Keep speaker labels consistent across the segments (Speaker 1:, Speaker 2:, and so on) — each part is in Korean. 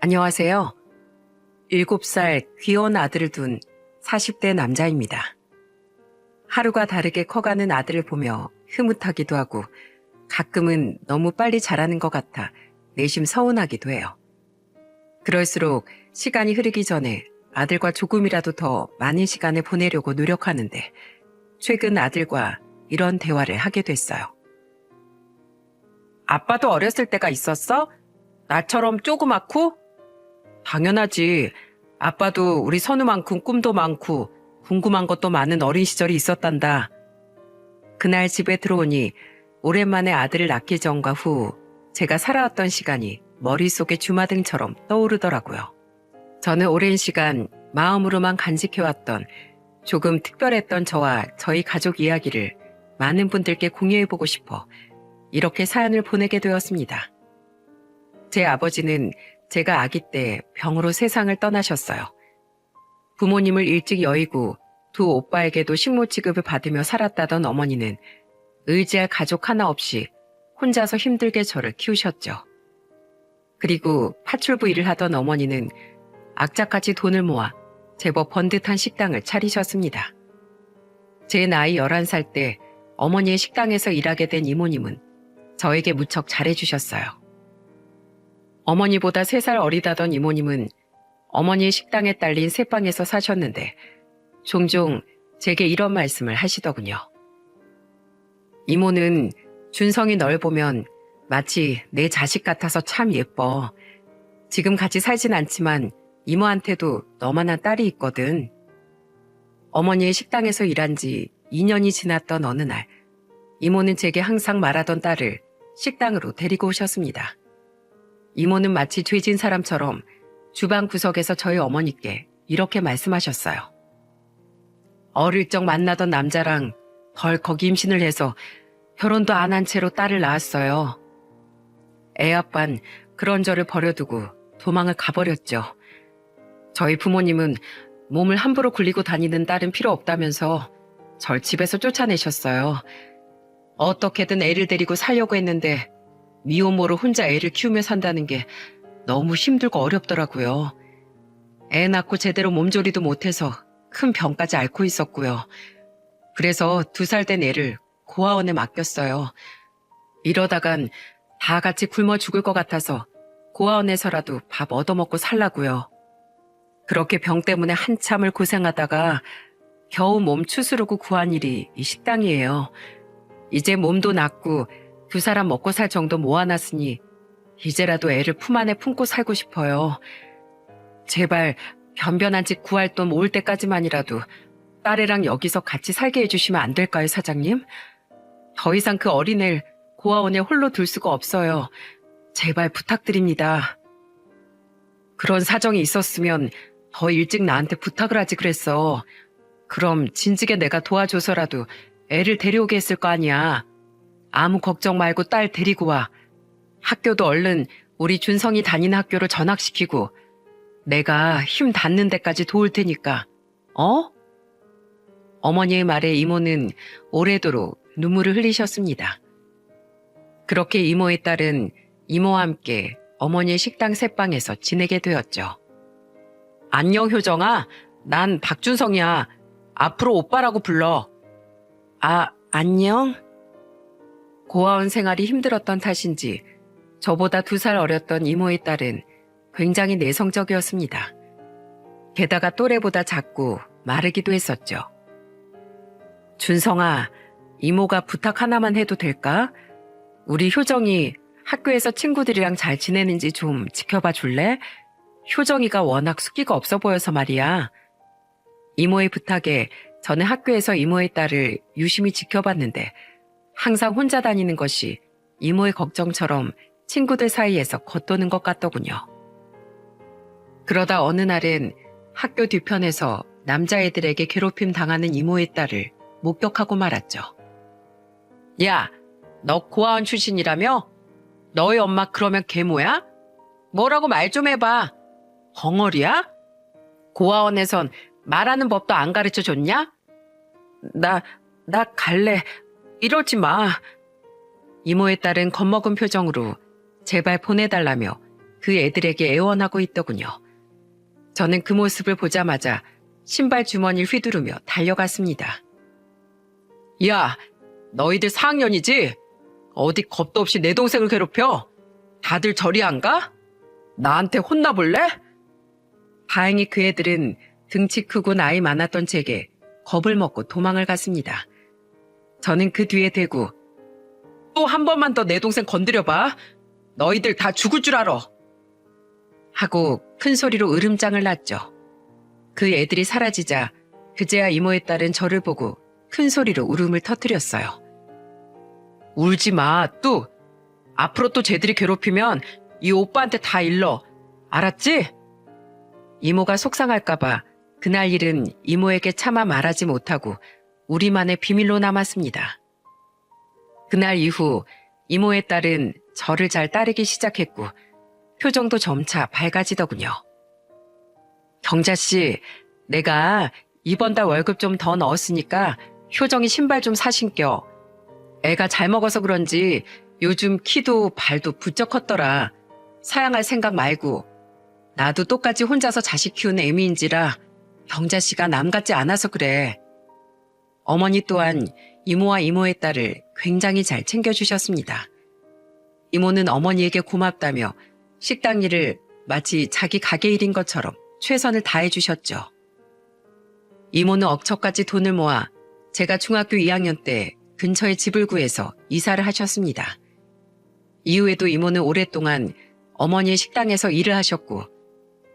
Speaker 1: 안녕하세요. 7살 귀여운 아들을 둔 40대 남자입니다. 하루가 다르게 커가는 아들을 보며 흐뭇하기도 하고 가끔은 너무 빨리 자라는 것 같아 내심 서운하기도 해요. 그럴수록 시간이 흐르기 전에 아들과 조금이라도 더 많은 시간을 보내려고 노력하는데 최근 아들과 이런 대화를 하게 됐어요. 아빠도 어렸을 때가 있었어? 나처럼 조그맣고? 당연하지. 아빠도 우리 선우만큼 꿈도 많고 궁금한 것도 많은 어린 시절이 있었단다. 그날 집에 들어오니 오랜만에 아들을 낳기 전과 후 제가 살아왔던 시간이 머릿속에 주마등처럼 떠오르더라고요. 저는 오랜 시간 마음으로만 간직해왔던 조금 특별했던 저와 저희 가족 이야기를 많은 분들께 공유해보고 싶어 이렇게 사연을 보내게 되었습니다. 제 아버지는 제가 아기 때 병으로 세상을 떠나셨어요. 부모님을 일찍 여의고 두 오빠에게도 식모 취급을 받으며 살았다던 어머니는 의지할 가족 하나 없이 혼자서 힘들게 저를 키우셨죠. 그리고 파출부 일을 하던 어머니는 악착같이 돈을 모아 제법 번듯한 식당을 차리셨습니다. 제 나이 11살 때 어머니의 식당에서 일하게 된 이모님은 저에게 무척 잘해주셨어요. 어머니보다 3살 어리다던 이모님은 어머니의 식당에 딸린 새방에서 사셨는데 종종 제게 이런 말씀을 하시더군요. 이모는 준성이 널 보면 마치 내 자식 같아서 참 예뻐. 지금 같이 살진 않지만 이모한테도 너만한 딸이 있거든. 어머니의 식당에서 일한 지 2년이 지났던 어느 날 이모는 제게 항상 말하던 딸을 식당으로 데리고 오셨습니다. 이모는 마치 죄진 사람처럼 주방 구석에서 저희 어머니께 이렇게 말씀하셨어요. 어릴 적 만나던 남자랑 덜컥 임신을 해서 결혼도 안 한 채로 딸을 낳았어요. 애아빤 그런 저를 버려두고 도망을 가버렸죠. 저희 부모님은 몸을 함부로 굴리고 다니는 딸은 필요 없다면서 절 집에서 쫓아내셨어요. 어떻게든 애를 데리고 살려고 했는데 미혼모로 혼자 애를 키우며 산다는 게 너무 힘들고 어렵더라고요. 애 낳고 제대로 몸조리도 못해서 큰 병까지 앓고 있었고요. 그래서 2살 된 애를 고아원에 맡겼어요. 이러다간 다 같이 굶어 죽을 것 같아서 고아원에서라도 밥 얻어먹고 살라고요. 그렇게 병 때문에 한참을 고생하다가 겨우 몸 추스르고 구한 일이 이 식당이에요. 이제 몸도 낫고 2사람 먹고 살 정도 모아놨으니 이제라도 애를 품 안에 품고 살고 싶어요. 제발 변변한 집 구할 돈 모을 때까지만이라도 딸애랑 여기서 같이 살게 해주시면 안 될까요, 사장님? 더 이상 그 어린애를 고아원에 홀로 둘 수가 없어요. 제발 부탁드립니다. 그런 사정이 있었으면 더 일찍 나한테 부탁을 하지 그랬어. 그럼 진즉에 내가 도와줘서라도 애를 데려오게 했을 거 아니야. 아무 걱정 말고 딸 데리고 와. 학교도 얼른 우리 준성이 다니는 학교로 전학시키고 내가 힘 닿는 데까지 도울 테니까. 어? 어머니의 말에 이모는 오래도록 눈물을 흘리셨습니다. 그렇게 이모의 딸은 이모와 함께 어머니의 식당 새방에서 지내게 되었죠. 안녕 효정아, 난 박준성이야. 앞으로 오빠라고 불러. 아, 안녕? 고아원 생활이 힘들었던 탓인지 저보다 2살 어렸던 이모의 딸은 굉장히 내성적이었습니다. 게다가 또래보다 작고 마르기도 했었죠. 준성아, 이모가 부탁 하나만 해도 될까? 우리 효정이 학교에서 친구들이랑 잘 지내는지 좀 지켜봐 줄래? 효정이가 워낙 숫기가 없어 보여서 말이야. 이모의 부탁에 저는 학교에서 이모의 딸을 유심히 지켜봤는데 항상 혼자 다니는 것이 이모의 걱정처럼 친구들 사이에서 겉도는 것 같더군요. 그러다 어느 날은 학교 뒤편에서 남자애들에게 괴롭힘 당하는 이모의 딸을 목격하고 말았죠. 야, 너 고아원 출신이라며? 너희 엄마 그러면 계모야? 뭐라고 말 좀 해봐. 벙어리야? 고아원에선 말하는 법도 안 가르쳐 줬냐? 나 갈래. 이러지 마. 이모의 딸은 겁먹은 표정으로 제발 보내달라며 그 애들에게 애원하고 있더군요. 저는 그 모습을 보자마자 신발 주머니를 휘두르며 달려갔습니다. 야, 너희들 4학년이지? 어디 겁도 없이 내 동생을 괴롭혀? 다들 저리 안 가? 나한테 혼나볼래? 다행히 그 애들은 등치 크고 나이 많았던 제게 겁을 먹고 도망을 갔습니다. 저는 그 뒤에 대고 또 한 번만 더 내 동생 건드려봐. 너희들 다 죽을 줄 알아. 하고 큰 소리로 으름장을 놨죠. 그 애들이 사라지자 그제야 이모의 딸은 저를 보고 큰 소리로 울음을 터뜨렸어요. 울지 마, 뚝. 앞으로 또 쟤들이 괴롭히면 이 오빠한테 다 일러. 알았지? 이모가 속상할까봐 그날 일은 이모에게 차마 말하지 못하고 우리만의 비밀로 남았습니다. 그날 이후 이모의 딸은 저를 잘 따르기 시작했고 표정도 점차 밝아지더군요. 경자씨, 내가 이번 달 월급 좀 더 넣었으니까 효정이 신발 좀 사신겨. 애가 잘 먹어서 그런지 요즘 키도 발도 부쩍 컸더라. 사양할 생각 말고. 나도 똑같이 혼자서 자식 키우는 애미인지라 경자씨가 남 같지 않아서 그래. 어머니 또한 이모와 이모의 딸을 굉장히 잘 챙겨주셨습니다. 이모는 어머니에게 고맙다며 식당 일을 마치 자기 가게 일인 것처럼 최선을 다해주셨죠. 이모는 억척까지 돈을 모아 제가 중학교 2학년 때 근처에 집을 구해서 이사를 하셨습니다. 이후에도 이모는 오랫동안 어머니의 식당에서 일을 하셨고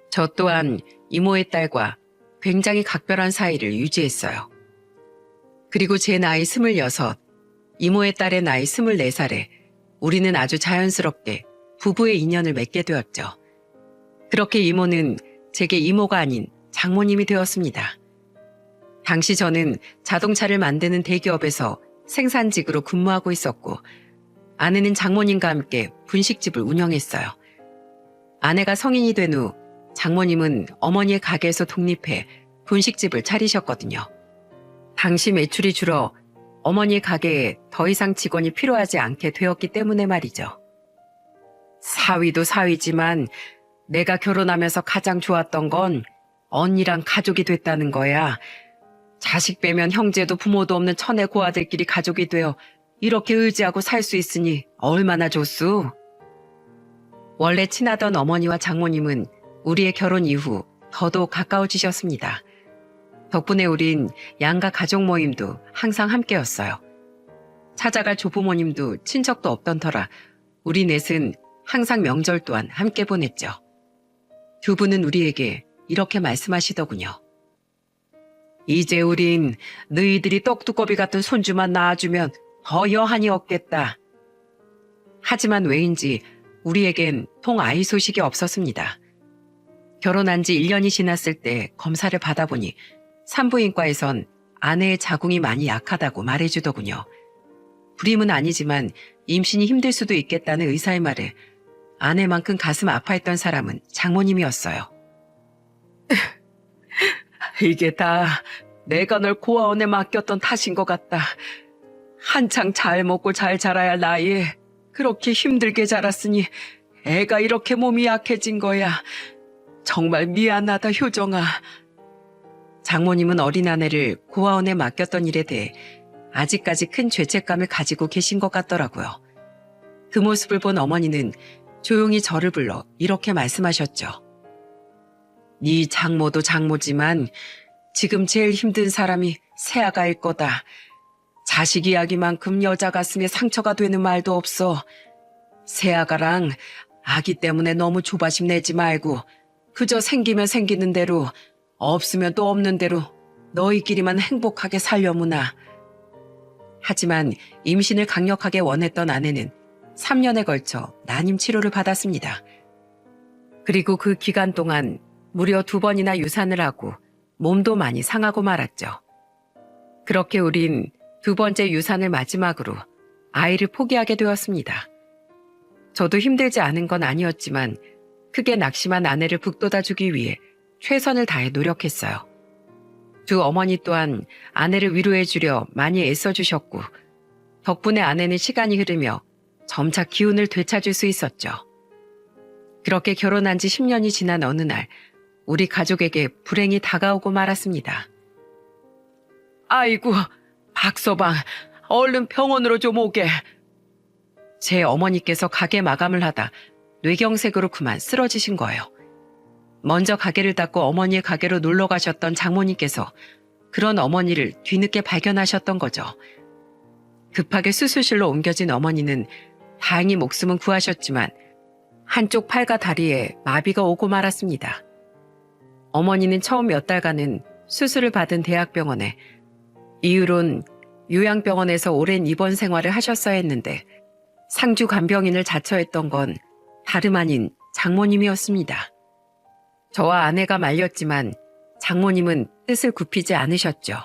Speaker 1: 저 또한 이모의 딸과 굉장히 각별한 사이를 유지했어요. 그리고 제 나이 26, 이모의 딸의 나이 24살에 우리는 아주 자연스럽게 부부의 인연을 맺게 되었죠. 그렇게 이모는 제게 이모가 아닌 장모님이 되었습니다. 당시 저는 자동차를 만드는 대기업에서 생산직으로 근무하고 있었고 아내는 장모님과 함께 분식집을 운영했어요. 아내가 성인이 된 후 장모님은 어머니의 가게에서 독립해 분식집을 차리셨거든요. 당시 매출이 줄어 어머니의 가게에 더 이상 직원이 필요하지 않게 되었기 때문에 말이죠. 사위도 사위지만 내가 결혼하면서 가장 좋았던 건 언니랑 가족이 됐다는 거야. 자식 빼면 형제도 부모도 없는 천의 고아들끼리 가족이 되어 이렇게 의지하고 살 수 있으니 얼마나 좋소. 원래 친하던 어머니와 장모님은 우리의 결혼 이후 더더욱 가까워지셨습니다. 덕분에 우린 양가 가족 모임도 항상 함께였어요. 찾아갈 조부모님도 친척도 없던 터라 우리 넷은 항상 명절 또한 함께 보냈죠. 두 분은 우리에게 이렇게 말씀하시더군요. 이제 우린 너희들이 떡두꺼비 같은 손주만 낳아주면 더 여한이 없겠다. 하지만 왜인지 우리에겐 통 아이 소식이 없었습니다. 결혼한 지 1년이 지났을 때 검사를 받아보니 산부인과에선 아내의 자궁이 많이 약하다고 말해주더군요. 불임은 아니지만 임신이 힘들 수도 있겠다는 의사의 말에 아내만큼 가슴 아파했던 사람은 장모님이었어요. 이게 다 내가 널 고아원에 맡겼던 탓인 것 같다. 한창 잘 먹고 잘 자라야 할 나이에 그렇게 힘들게 자랐으니 애가 이렇게 몸이 약해진 거야. 정말 미안하다, 효정아. 장모님은 어린 아내를 고아원에 맡겼던 일에 대해 아직까지 큰 죄책감을 가지고 계신 것 같더라고요. 그 모습을 본 어머니는 조용히 저를 불러 이렇게 말씀하셨죠. 네 장모도 장모지만 지금 제일 힘든 사람이 새아가일 거다. 자식 이야기만큼 여자 가슴에 상처가 되는 말도 없어. 새아가랑 아기 때문에 너무 조바심 내지 말고 그저 생기면 생기는 대로 없으면 또 없는 대로 너희끼리만 행복하게 살려무나. 하지만 임신을 강력하게 원했던 아내는 3년에 걸쳐 난임 치료를 받았습니다. 그리고 그 기간 동안 무려 2번이나 유산을 하고 몸도 많이 상하고 말았죠. 그렇게 우린 2번째 유산을 마지막으로 아이를 포기하게 되었습니다. 저도 힘들지 않은 건 아니었지만 크게 낙심한 아내를 북돋아주기 위해 최선을 다해 노력했어요. 두 어머니 또한 아내를 위로해주려 많이 애써주셨고 덕분에 아내는 시간이 흐르며 점차 기운을 되찾을 수 있었죠. 그렇게 결혼한 지 10년이 지난 어느 날 우리 가족에게 불행이 다가오고 말았습니다. 아이고, 박서방, 얼른 병원으로 좀 오게. 제 어머니께서 가게 마감을 하다 뇌경색으로 그만 쓰러지신 거예요. 먼저 가게를 닫고 어머니의 가게로 놀러 가셨던 장모님께서 그런 어머니를 뒤늦게 발견하셨던 거죠. 급하게 수술실로 옮겨진 어머니는 다행히 목숨은 구하셨지만 한쪽 팔과 다리에 마비가 오고 말았습니다. 어머니는 처음 몇 달간은 수술을 받은 대학병원에, 이후론 요양병원에서 오랜 입원 생활을 하셨어야 했는데 상주 간병인을 자처했던 건 다름 아닌 장모님이었습니다. 저와 아내가 말렸지만 장모님은 뜻을 굽히지 않으셨죠.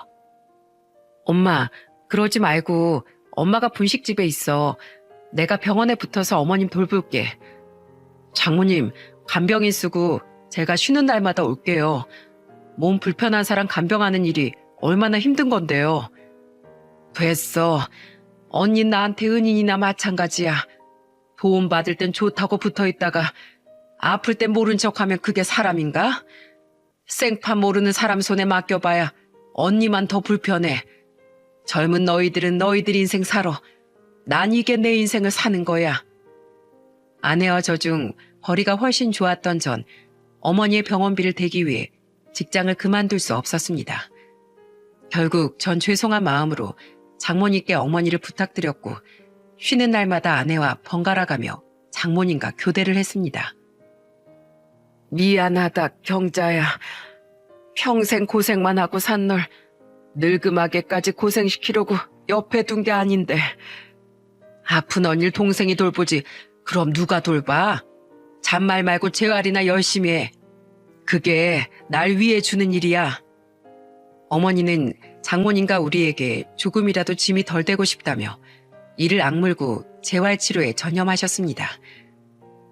Speaker 1: 엄마, 그러지 말고 엄마가 분식집에 있어. 내가 병원에 붙어서 어머님 돌볼게. 장모님, 간병인 쓰고 제가 쉬는 날마다 올게요. 몸 불편한 사람 간병하는 일이 얼마나 힘든 건데요. 됐어. 언니 나한테 은인이나 마찬가지야. 도움 받을 땐 좋다고 붙어있다가 아플 땐 모른 척하면 그게 사람인가? 생판 모르는 사람 손에 맡겨봐야 언니만 더 불편해. 젊은 너희들은 너희들 인생 살아. 난 이게 내 인생을 사는 거야. 아내와 저 중 벌이가 훨씬 좋았던 전 어머니의 병원비를 대기 위해 직장을 그만둘 수 없었습니다. 결국 전 죄송한 마음으로 장모님께 어머니를 부탁드렸고 쉬는 날마다 아내와 번갈아가며 장모님과 교대를 했습니다. 미안하다, 경자야. 평생 고생만 하고 산 널 늙음하게까지 고생시키려고 옆에 둔 게 아닌데. 아픈 언니를 동생이 돌보지 그럼 누가 돌봐? 잔말 말고 재활이나 열심히 해. 그게 날 위해 주는 일이야. 어머니는 장모님과 우리에게 조금이라도 짐이 덜 되고 싶다며 이를 악물고 재활치료에 전념하셨습니다.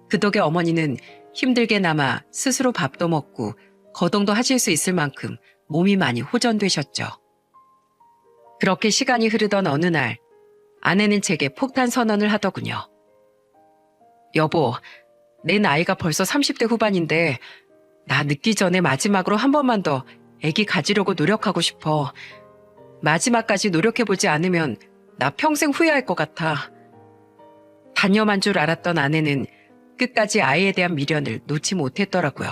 Speaker 1: 그 덕에 어머니는 힘들게나마 스스로 밥도 먹고 거동도 하실 수 있을 만큼 몸이 많이 호전되셨죠. 그렇게 시간이 흐르던 어느 날 아내는 제게 폭탄 선언을 하더군요. 여보, 내 나이가 벌써 30대 후반인데 나 늙기 전에 마지막으로 한 번만 더 아기 가지려고 노력하고 싶어. 마지막까지 노력해보지 않으면 나 평생 후회할 것 같아. 단념한 줄 알았던 아내는 끝까지 아이에 대한 미련을 놓지 못했더라고요.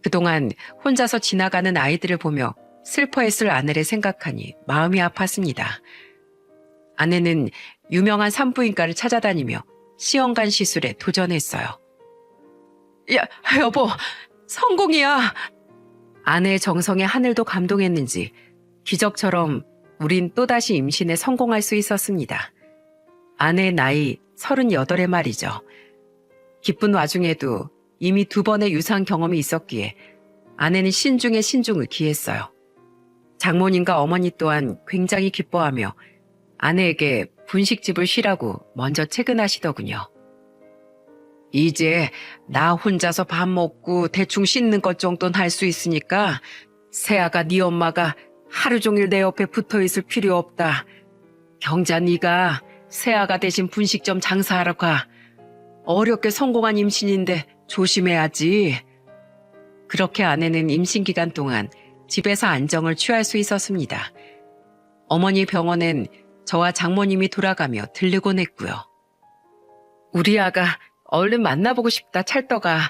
Speaker 1: 그동안 혼자서 지나가는 아이들을 보며 슬퍼했을 아내를 생각하니 마음이 아팠습니다. 아내는 유명한 산부인과를 찾아다니며 시험관 시술에 도전했어요. 야, 여보, 성공이야. 아내의 정성에 하늘도 감동했는지 기적처럼 우린 또다시 임신에 성공할 수 있었습니다. 아내의 나이 38에 말이죠. 기쁜 와중에도 이미 2번의 유산 경험이 있었기에 아내는 신중에 신중을 기했어요. 장모님과 어머니 또한 굉장히 기뻐하며 아내에게 분식집을 쉬라고 먼저 퇴근하시더군요. 이제 나 혼자서 밥 먹고 대충 씻는 것 정도는 할 수 있으니까 세아가 네 엄마가 하루 종일 내 옆에 붙어있을 필요 없다. 경자 네가 세아가 대신 분식점 장사하러 가. 어렵게 성공한 임신인데 조심해야지. 그렇게 아내는 임신 기간 동안 집에서 안정을 취할 수 있었습니다. 어머니 병원엔 저와 장모님이 돌아가며 들르곤 했고요. 우리 아가 얼른 만나보고 싶다, 찰떡아.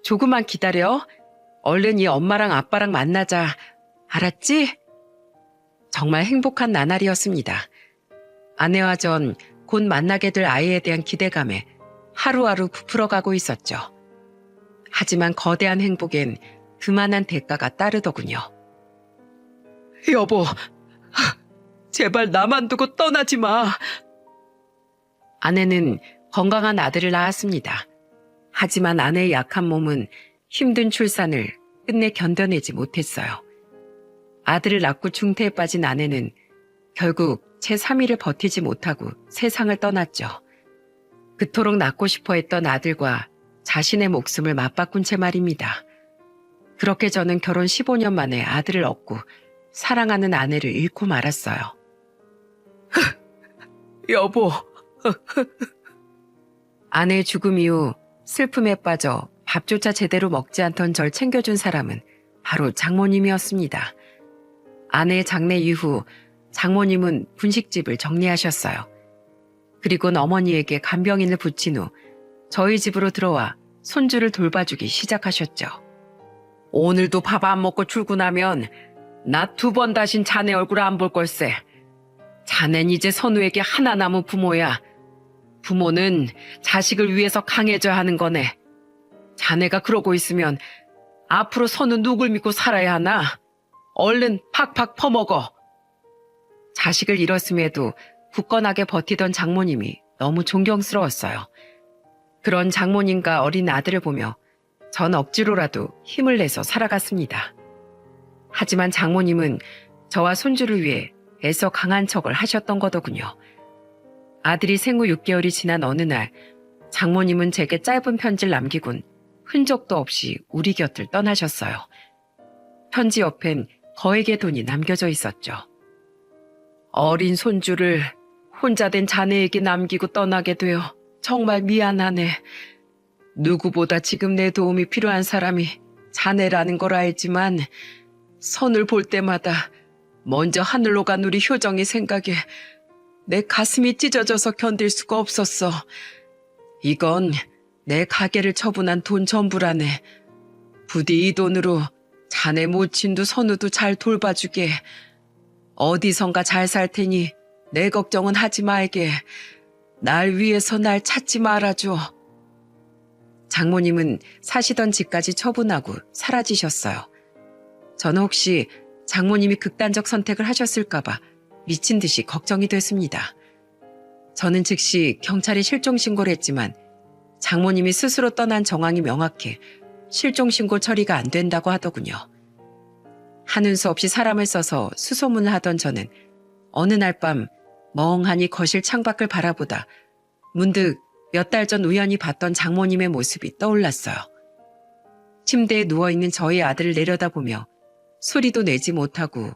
Speaker 1: 조금만 기다려. 얼른 이 엄마랑 아빠랑 만나자. 알았지? 정말 행복한 나날이었습니다. 아내와 전 곧 만나게 될 아이에 대한 기대감에 하루하루 부풀어가고 있었죠. 하지만 거대한 행복엔 그만한 대가가 따르더군요. 여보, 제발 나만 두고 떠나지 마. 아내는 건강한 아들을 낳았습니다. 하지만 아내의 약한 몸은 힘든 출산을 끝내 견뎌내지 못했어요. 아들을 낳고 중태에 빠진 아내는 결국 채 3일을 버티지 못하고 세상을 떠났죠. 그토록 낳고 싶어 했던 아들과 자신의 목숨을 맞바꾼 채 말입니다. 그렇게 저는 결혼 15년 만에 아들을 얻고 사랑하는 아내를 잃고 말았어요. 여보. 아내의 죽음 이후 슬픔에 빠져 밥조차 제대로 먹지 않던 절 챙겨준 사람은 바로 장모님이었습니다. 아내의 장례 이후 장모님은 분식집을 정리하셨어요. 그리고는 어머니에게 간병인을 붙인 후 저희 집으로 들어와 손주를 돌봐주기 시작하셨죠. 오늘도 밥 안 먹고 출근하면 나 2번 다신 자네 얼굴 안 볼 걸세. 자넨 이제 선우에게 하나 남은 부모야. 부모는 자식을 위해서 강해져야 하는 거네. 자네가 그러고 있으면 앞으로 선우 누굴 믿고 살아야 하나? 얼른 팍팍 퍼먹어. 자식을 잃었음에도 굳건하게 버티던 장모님이 너무 존경스러웠어요. 그런 장모님과 어린 아들을 보며 전 억지로라도 힘을 내서 살아갔습니다. 하지만 장모님은 저와 손주를 위해 애써 강한 척을 하셨던 거더군요. 아들이 생후 6개월이 지난 어느 날 장모님은 제게 짧은 편지를 남기곤 흔적도 없이 우리 곁을 떠나셨어요. 편지 옆엔 거액의 돈이 남겨져 있었죠. 어린 손주를 혼자 된 자네에게 남기고 떠나게 되어 정말 미안하네. 누구보다 지금 내 도움이 필요한 사람이 자네라는 걸 알지만 선을 볼 때마다 먼저 하늘로 간 우리 효정이 생각에 내 가슴이 찢어져서 견딜 수가 없었어. 이건 내 가게를 처분한 돈 전부라네. 부디 이 돈으로 자네 모친도 선우도 잘 돌봐주게. 어디선가 잘 살 테니 내 걱정은 하지 말게. 날 위해서 날 찾지 말아줘. 장모님은 사시던 집까지 처분하고 사라지셨어요. 저는 혹시 장모님이 극단적 선택을 하셨을까봐 미친 듯이 걱정이 됐습니다. 저는 즉시 경찰에 실종신고를 했지만 장모님이 스스로 떠난 정황이 명확해 실종신고 처리가 안 된다고 하더군요. 하는 수 없이 사람을 써서 수소문을 하던 저는 어느 날 밤 멍하니 거실 창밖을 바라보다 문득 몇 달 전 우연히 봤던 장모님의 모습이 떠올랐어요. 침대에 누워있는 저희 아들을 내려다보며 소리도 내지 못하고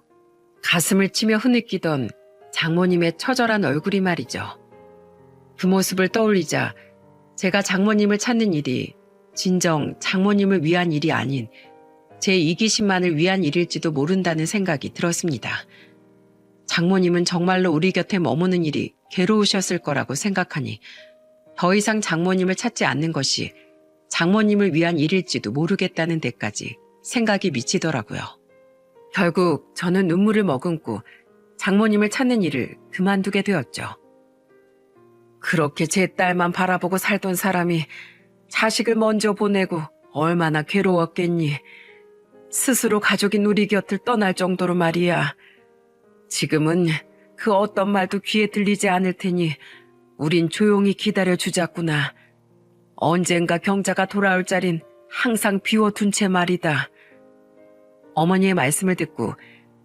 Speaker 1: 가슴을 치며 흐느끼던 장모님의 처절한 얼굴이 말이죠. 그 모습을 떠올리자 제가 장모님을 찾는 일이 진정 장모님을 위한 일이 아닌 제 이기심만을 위한 일일지도 모른다는 생각이 들었습니다. 장모님은 정말로 우리 곁에 머무는 일이 괴로우셨을 거라고 생각하니 더 이상 장모님을 찾지 않는 것이 장모님을 위한 일일지도 모르겠다는 데까지 생각이 미치더라고요. 결국 저는 눈물을 머금고 장모님을 찾는 일을 그만두게 되었죠. 그렇게 제 딸만 바라보고 살던 사람이 자식을 먼저 보내고 얼마나 괴로웠겠니. 스스로 가족인 우리 곁을 떠날 정도로 말이야. 지금은 그 어떤 말도 귀에 들리지 않을 테니 우린 조용히 기다려주자꾸나. 언젠가 경자가 돌아올 자린 항상 비워둔 채 말이다. 어머니의 말씀을 듣고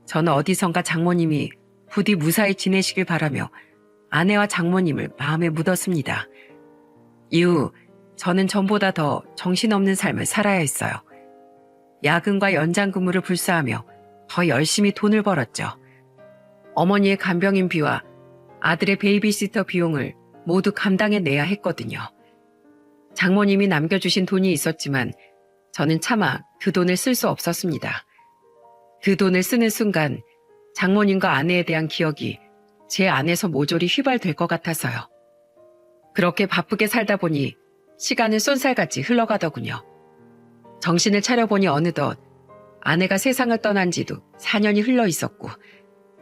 Speaker 1: 저는 어디선가 장모님이 부디 무사히 지내시길 바라며 아내와 장모님을 마음에 묻었습니다. 이후 저는 전보다 더 정신없는 삶을 살아야 했어요. 야근과 연장 근무를 불사하며 더 열심히 돈을 벌었죠. 어머니의 간병인비와 아들의 베이비시터 비용을 모두 감당해내야 했거든요. 장모님이 남겨주신 돈이 있었지만 저는 차마 그 돈을 쓸 수 없었습니다. 그 돈을 쓰는 순간 장모님과 아내에 대한 기억이 제 안에서 모조리 휘발될 것 같아서요. 그렇게 바쁘게 살다 보니 시간은 쏜살같이 흘러가더군요. 정신을 차려보니 어느덧 아내가 세상을 떠난 지도 4년이 흘러 있었고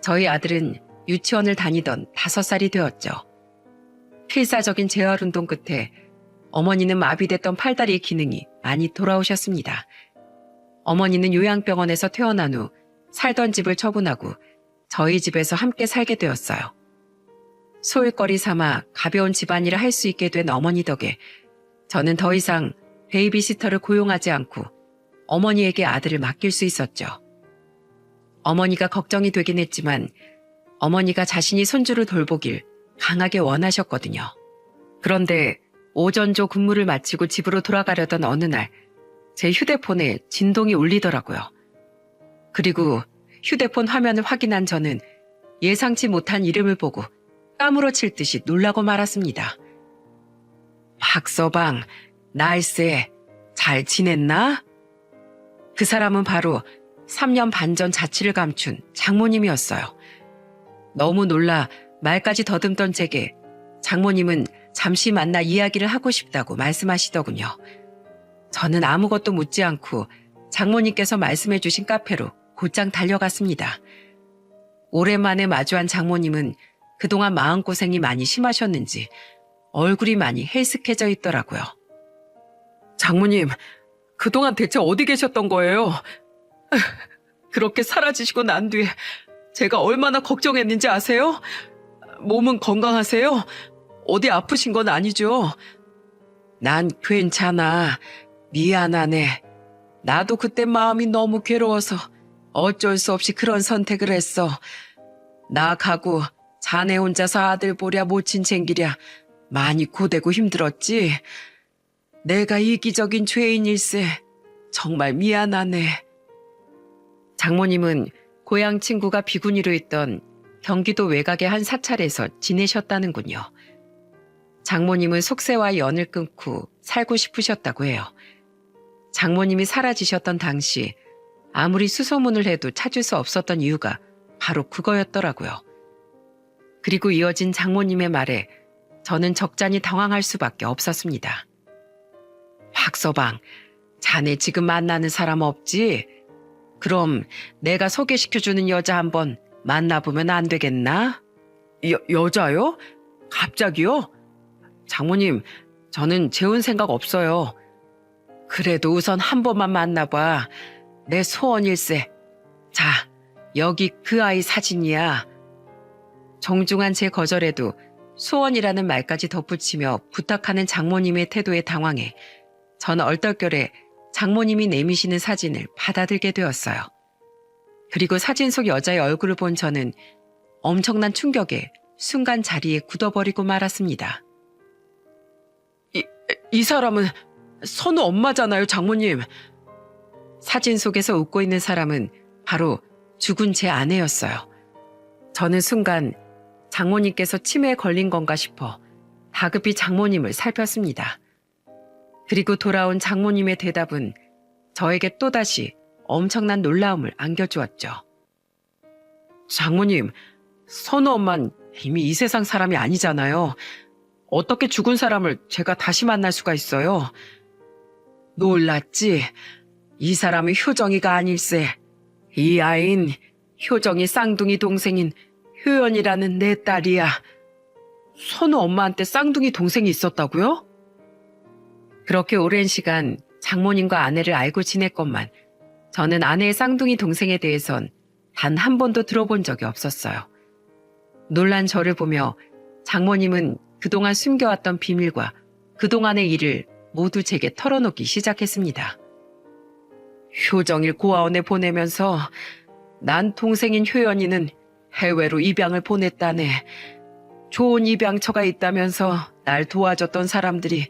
Speaker 1: 저희 아들은 유치원을 다니던 5살이 되었죠. 필사적인 재활운동 끝에 어머니는 마비됐던 팔다리의 기능이 많이 돌아오셨습니다. 어머니는 요양병원에서 퇴원한 후 살던 집을 처분하고 저희 집에서 함께 살게 되었어요. 소일거리 삼아 가벼운 집안일을 할 수 있게 된 어머니 덕에 저는 더 이상 베이비시터를 고용하지 않고 어머니에게 아들을 맡길 수 있었죠. 어머니가 걱정이 되긴 했지만 어머니가 자신이 손주를 돌보길 강하게 원하셨거든요. 그런데 오전조 근무를 마치고 집으로 돌아가려던 어느 날 제 휴대폰에 진동이 울리더라고요. 그리고 휴대폰 화면을 확인한 저는 예상치 못한 이름을 보고 까무러칠 듯이 놀라고 말았습니다. 박서방, 날쎄, 잘 지냈나? 그 사람은 바로 3년 반 전 자취를 감춘 장모님이었어요. 너무 놀라 말까지 더듬던 제게 장모님은 잠시 만나 이야기를 하고 싶다고 말씀하시더군요. 저는 아무것도 묻지 않고 장모님께서 말씀해 주신 카페로 곧장 달려갔습니다. 오랜만에 마주한 장모님은 그동안 마음고생이 많이 심하셨는지 얼굴이 많이 헬쓱해져 있더라고요. 장모님, 그동안 대체 어디 계셨던 거예요? 그렇게 사라지시고 난 뒤에 제가 얼마나 걱정했는지 아세요? 몸은 건강하세요? 어디 아프신 건 아니죠? 난 괜찮아. 미안하네. 나도 그때 마음이 너무 괴로워서 어쩔 수 없이 그런 선택을 했어. 나 가고 자네 혼자서 아들 보랴 모친 챙기랴 많이 고되고 힘들었지. 내가 이기적인 죄인일세. 정말 미안하네. 장모님은 고향 친구가 비구니로 있던 경기도 외곽의 한 사찰에서 지내셨다는군요. 장모님은 속세와 연을 끊고 살고 싶으셨다고 해요. 장모님이 사라지셨던 당시 아무리 수소문을 해도 찾을 수 없었던 이유가 바로 그거였더라고요. 그리고 이어진 장모님의 말에 저는 적잖이 당황할 수밖에 없었습니다. 박서방, 자네 지금 만나는 사람 없지? 그럼 내가 소개시켜주는 여자 한번 만나보면 안 되겠나? 여자요? 갑자기요? 장모님, 저는 재혼 생각 없어요. 그래도 우선 한 번만 만나봐. 내 소원일세. 자, 여기 그 아이 사진이야. 정중한 제 거절에도 소원이라는 말까지 덧붙이며 부탁하는 장모님의 태도에 당황해 저는 얼떨결에 장모님이 내미시는 사진을 받아들게 되었어요. 그리고 사진 속 여자의 얼굴을 본 저는 엄청난 충격에 순간 자리에 굳어버리고 말았습니다. 이 사람은 선우 엄마잖아요, 장모님. 사진 속에서 웃고 있는 사람은 바로 죽은 제 아내였어요. 저는 순간 장모님께서 치매에 걸린 건가 싶어 다급히 장모님을 살폈습니다. 그리고 돌아온 장모님의 대답은 저에게 또다시 엄청난 놀라움을 안겨주었죠. 장모님, 선우 엄만 이미 이 세상 사람이 아니잖아요. 어떻게 죽은 사람을 제가 다시 만날 수가 있어요? 놀랐지? 이 사람은 효정이가 아닐세. 이 아이는 효정이 쌍둥이 동생인 효연이라는 내 딸이야. 선우 엄마한테 쌍둥이 동생이 있었다고요? 그렇게 오랜 시간 장모님과 아내를 알고 지냈건만 저는 아내의 쌍둥이 동생에 대해선 단 한 번도 들어본 적이 없었어요. 놀란 저를 보며 장모님은 그동안 숨겨왔던 비밀과 그동안의 일을 모두 제게 털어놓기 시작했습니다. 효정일 고아원에 보내면서 난 동생인 효연이는 해외로 입양을 보냈다네. 좋은 입양처가 있다면서 날 도와줬던 사람들이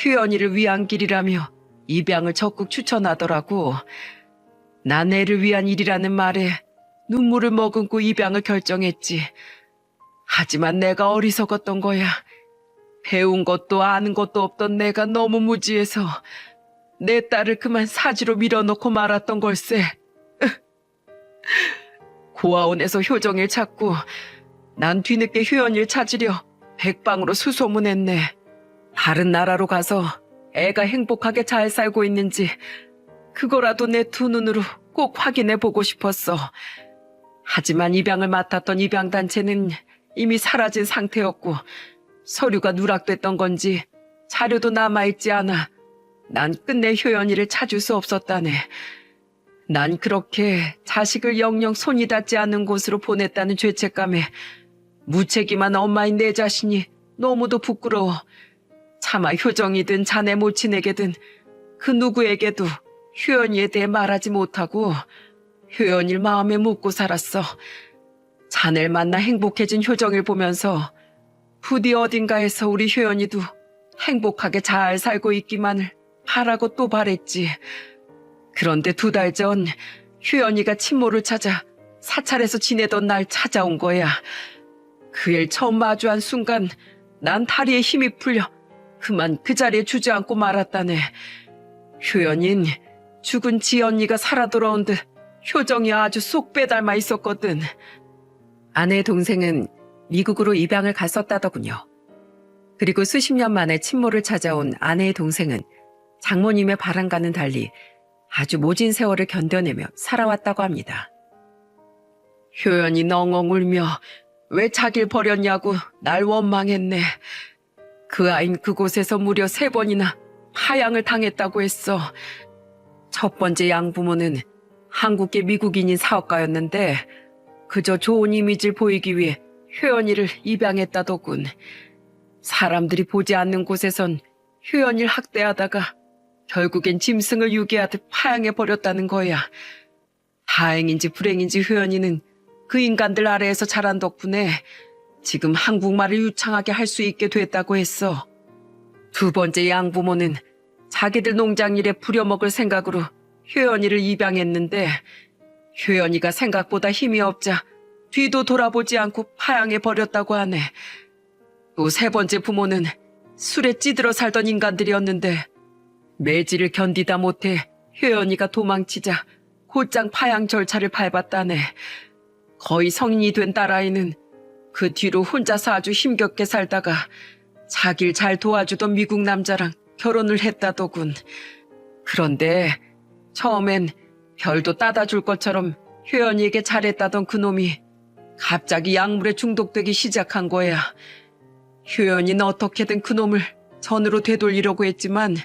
Speaker 1: 효연이를 위한 길이라며 입양을 적극 추천하더라고. 난 애를 위한 일이라는 말에 눈물을 머금고 입양을 결정했지. 하지만 내가 어리석었던 거야. 배운 것도 아는 것도 없던 내가 너무 무지해서 내 딸을 그만 사지로 밀어넣고 말았던 걸세. 고아원에서 효정일 찾고 난 뒤늦게 효연일 찾으려 백방으로 수소문했네. 다른 나라로 가서 애가 행복하게 잘 살고 있는지 그거라도 내 두 눈으로 꼭 확인해 보고 싶었어. 하지만 입양을 맡았던 입양단체는 이미 사라진 상태였고 서류가 누락됐던 건지 자료도 남아있지 않아 난 끝내 효연이를 찾을 수 없었다네. 난 그렇게 자식을 영영 손이 닿지 않는 곳으로 보냈다는 죄책감에 무책임한 엄마인 내 자신이 너무도 부끄러워 차마 효정이든 자네 모친에게든 그 누구에게도 효연이에 대해 말하지 못하고 효연이를 마음에 묻고 살았어. 자네를 만나 행복해진 효정을 보면서 부디 어딘가에서 우리 효연이도 행복하게 잘 살고 있기만을 바라고 또 바랬지. 그런데 2달 전 효연이가 친모를 찾아 사찰에서 지내던 날 찾아온 거야. 그 일 처음 마주한 순간 난 다리에 힘이 풀려 그만 그 자리에 주저앉고 말았다네. 효연인 죽은 지언니가 살아 돌아온 듯 효정이 아주 쏙 빼닮아 있었거든. 아내 동생은 미국으로 입양을 갔었다더군요. 그리고 수십 년 만에 친모를 찾아온 아내의 동생은 장모님의 바람과는 달리 아주 모진 세월을 견뎌내며 살아왔다고 합니다. 효연이 엉엉 울며 왜 자길 버렸냐고 날 원망했네. 그 아인 그곳에서 무려 3번이나 파양을 당했다고 했어. 첫 번째 양부모는 한국계 미국인인 사업가였는데 그저 좋은 이미지를 보이기 위해 효연이를 입양했다더군. 사람들이 보지 않는 곳에선 효연이를 학대하다가 결국엔 짐승을 유기하듯 파양해버렸다는 거야. 다행인지 불행인지 효연이는 그 인간들 아래에서 자란 덕분에 지금 한국말을 유창하게 할 수 있게 됐다고 했어. 두 번째 양부모는 자기들 농장 일에 부려먹을 생각으로 효연이를 입양했는데 효연이가 생각보다 힘이 없자 뒤도 돌아보지 않고 파양해버렸다고 하네. 또 3번째 부모는 술에 찌들어 살던 인간들이었는데 매질을 견디다 못해 효연이가 도망치자 곧장 파양 절차를 밟았다네. 거의 성인이 된 딸아이는 그 뒤로 혼자서 아주 힘겹게 살다가 자길 잘 도와주던 미국 남자랑 결혼을 했다더군. 그런데 처음엔 별도 따다 줄 것처럼 효연이에게 잘했다던 그놈이 갑자기 약물에 중독되기 시작한 거야. 효연이는 어떻게든 그놈을 전으로 되돌리려고 했지만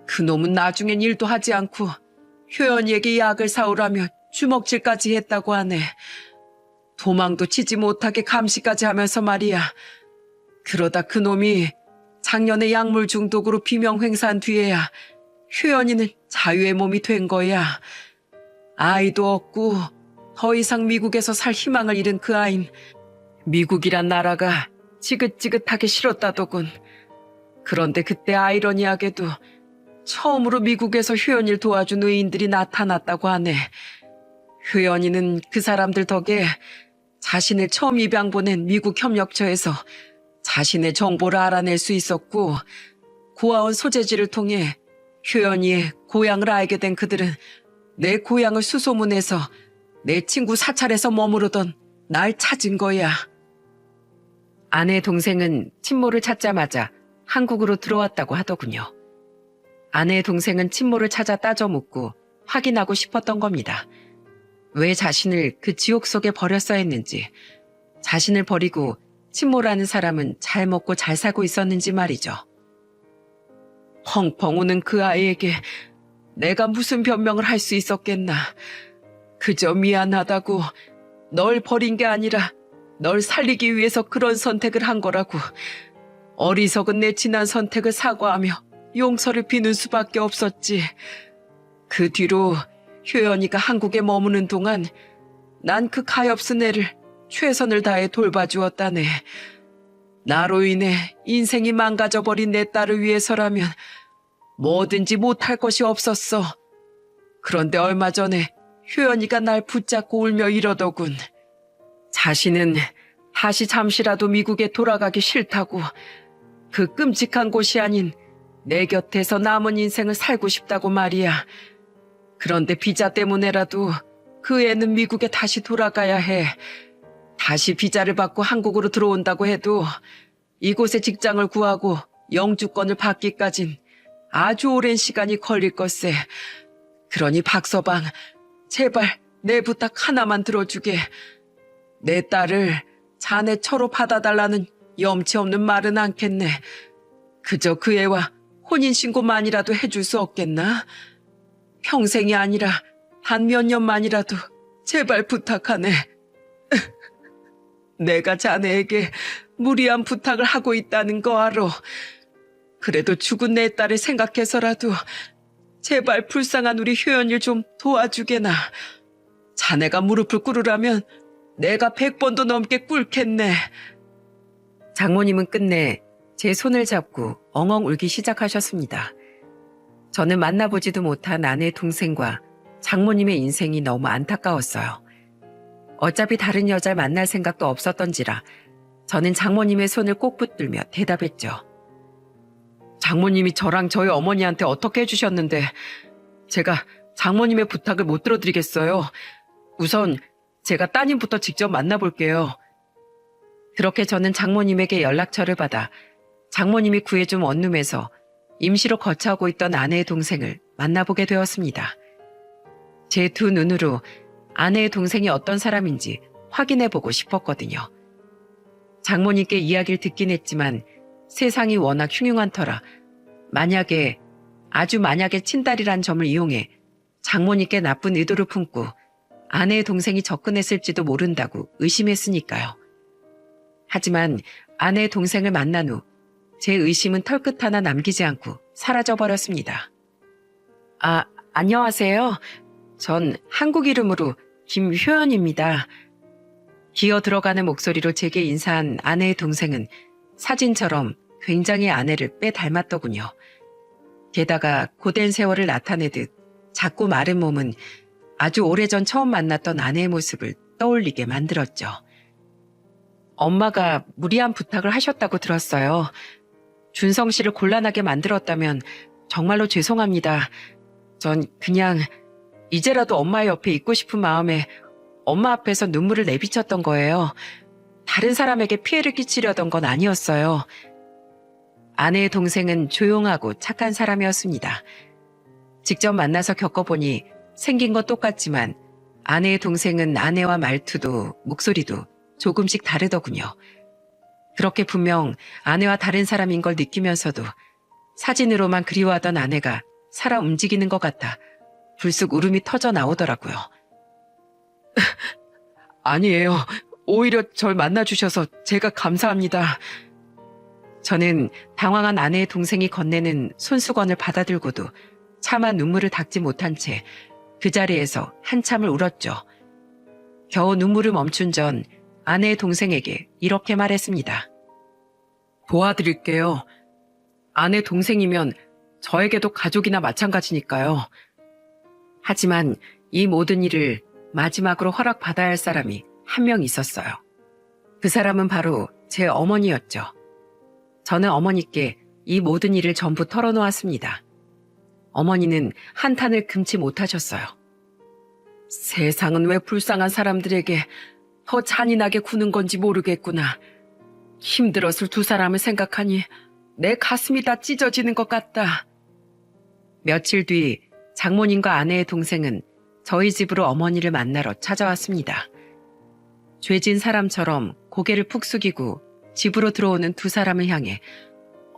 Speaker 1: 그놈은 나중엔 일도 하지 않고 효연이에게 약을 사오라며 주먹질까지 했다고 하네. 도망도 치지 못하게 감시까지 하면서 말이야. 그러다 그놈이 작년에 약물 중독으로 비명횡사한 뒤에야 효연이는 자유의 몸이 된 거야. 아이도 없고 더 이상 미국에서 살 희망을 잃은 그 아인, 미국이란 나라가 지긋지긋하게 싫었다더군. 그런데 그때 아이러니하게도 처음으로 미국에서 효연이를 도와준 의인들이 나타났다고 하네. 효연이는 그 사람들 덕에 자신을 처음 입양 보낸 미국 협력처에서 자신의 정보를 알아낼 수 있었고, 고아원 소재지를 통해 효연이의 고향을 알게 된 그들은 내 고향을 수소문해서 내 친구 사찰에서 머무르던 날 찾은 거야. 아내 동생은 친모를 찾자마자 한국으로 들어왔다고 하더군요. 아내 동생은 친모를 찾아 따져 묻고 확인하고 싶었던 겁니다. 왜 자신을 그 지옥 속에 버렸어야 했는지, 자신을 버리고 친모라는 사람은 잘 먹고 잘 살고 있었는지 말이죠. 펑펑 우는 그 아이에게 내가 무슨 변명을 할 수 있었겠나. 그저 미안하다고, 널 버린 게 아니라 널 살리기 위해서 그런 선택을 한 거라고, 어리석은 내 지난 선택을 사과하며 용서를 비는 수밖에 없었지. 그 뒤로 효연이가 한국에 머무는 동안 난 그 가엾은 애를 최선을 다해 돌봐주었다네. 나로 인해 인생이 망가져버린 내 딸을 위해서라면 뭐든지 못할 것이 없었어. 그런데 얼마 전에 효연이가 날 붙잡고 울며 이러더군. 자신은 다시 잠시라도 미국에 돌아가기 싫다고, 그 끔찍한 곳이 아닌 내 곁에서 남은 인생을 살고 싶다고 말이야. 그런데 비자 때문에라도 그 애는 미국에 다시 돌아가야 해. 다시 비자를 받고 한국으로 들어온다고 해도 이곳에 직장을 구하고 영주권을 받기까진 아주 오랜 시간이 걸릴 걸세. 그러니 박서방, 제발 내 부탁 하나만 들어주게. 내 딸을 자네 처로 받아달라는 염치 없는 말은 않겠네. 그저 그 애와 혼인신고만이라도 해줄 수 없겠나? 평생이 아니라 단 몇 년만이라도 제발 부탁하네. 내가 자네에게 무리한 부탁을 하고 있다는 거 알아. 그래도 죽은 내 딸을 생각해서라도 제발 불쌍한 우리 효연이를 좀 도와주게나. 자네가 무릎을 꿇으라면 내가 100번도 넘게 꿇겠네. 장모님은 끝내 제 손을 잡고 엉엉 울기 시작하셨습니다. 저는 만나보지도 못한 아내 동생과 장모님의 인생이 너무 안타까웠어요. 어차피 다른 여자를 만날 생각도 없었던지라 저는 장모님의 손을 꼭 붙들며 대답했죠. 장모님이 저랑 저희 어머니한테 어떻게 해주셨는데 제가 장모님의 부탁을 못 들어드리겠어요. 우선 제가 따님부터 직접 만나볼게요. 그렇게 저는 장모님에게 연락처를 받아 장모님이 구해준 원룸에서 임시로 거처하고 있던 아내의 동생을 만나보게 되었습니다. 제 두 눈으로 아내의 동생이 어떤 사람인지 확인해보고 싶었거든요. 장모님께 이야기를 듣긴 했지만 세상이 워낙 흉흉한 터라 아주 만약에 친딸이란 점을 이용해 장모님께 나쁜 의도를 품고 아내의 동생이 접근했을지도 모른다고 의심했으니까요. 하지만 아내의 동생을 만난 후 제 의심은 털끝 하나 남기지 않고 사라져버렸습니다. 안녕하세요. 전 한국 이름으로 김효연입니다. 기어 들어가는 목소리로 제게 인사한 아내의 동생은 사진처럼 굉장히 아내를 빼 닮았더군요. 게다가 고된 세월을 나타내듯 작고 마른 몸은 아주 오래전 처음 만났던 아내의 모습을 떠올리게 만들었죠. 엄마가 무리한 부탁을 하셨다고 들었어요. 준성 씨를 곤란하게 만들었다면 정말로 죄송합니다. 전 그냥 이제라도 엄마의 옆에 있고 싶은 마음에 엄마 앞에서 눈물을 내비쳤던 거예요. 다른 사람에게 피해를 끼치려던 건 아니었어요. 아내의 동생은 조용하고 착한 사람이었습니다. 직접 만나서 겪어보니 생긴 건 똑같지만 아내의 동생은 아내와 말투도 목소리도 조금씩 다르더군요. 그렇게 분명 아내와 다른 사람인 걸 느끼면서도 사진으로만 그리워하던 아내가 살아 움직이는 것 같아 불쑥 울음이 터져 나오더라고요. 아니에요. 오히려 절 만나주셔서 제가 감사합니다. 저는 당황한 아내의 동생이 건네는 손수건을 받아들고도 차마 눈물을 닦지 못한 채 그 자리에서 한참을 울었죠. 겨우 눈물을 멈춘 전 아내의 동생에게 이렇게 말했습니다. 도와드릴게요. 아내 동생이면 저에게도 가족이나 마찬가지니까요. 하지만 이 모든 일을 마지막으로 허락받아야 할 사람이 한 명 있었어요. 그 사람은 바로 제 어머니였죠. 저는 어머니께 이 모든 일을 전부 털어놓았습니다. 어머니는 한탄을 금치 못하셨어요. 세상은 왜 불쌍한 사람들에게 더 잔인하게 구는 건지 모르겠구나. 힘들었을 두 사람을 생각하니 내 가슴이 다 찢어지는 것 같다. 며칠 뒤 장모님과 아내의 동생은 저희 집으로 어머니를 만나러 찾아왔습니다. 죄진 사람처럼 고개를 푹 숙이고 집으로 들어오는 두 사람을 향해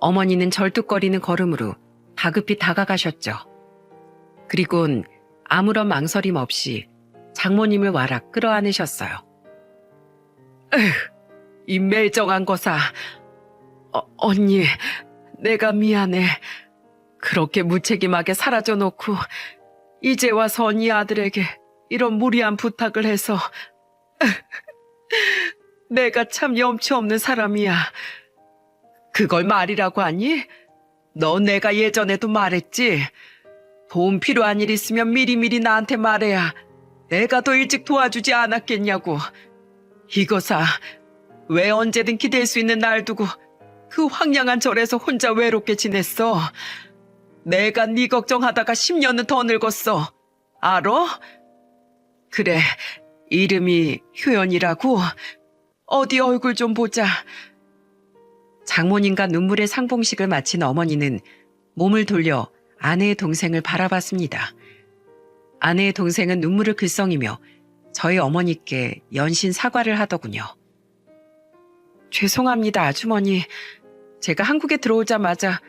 Speaker 1: 어머니는 절뚝거리는 걸음으로 다급히 다가가셨죠. 그리곤 아무런 망설임 없이 장모님을 와락 끌어안으셨어요. 에휴, 이 매정한 거사. 언니, 내가 미안해. 그렇게 무책임하게 사라져놓고 이제 와서 언니 아들에게 이런 무리한 부탁을 해서 내가 참 염치 없는 사람이야. 그걸 말이라고 하니? 너 내가 예전에도 말했지. 도움 필요한 일 있으면 미리미리 나한테 말해야 내가 더 일찍 도와주지 않았겠냐고. 이거사, 왜 언제든 기댈 수 있는 날 두고 그 황량한 절에서 혼자 외롭게 지냈어. 내가 네 걱정하다가 10년은 더 늙었어. 알아? 그래, 이름이 효연이라고. 어디 얼굴 좀 보자. 장모님과 눈물의 상봉식을 마친 어머니는 몸을 돌려 아내의 동생을 바라봤습니다. 아내의 동생은 눈물을 글썽이며 저희 어머니께 연신 사과를 하더군요. 죄송합니다, 아주머니. 제가 한국에 들어오자마자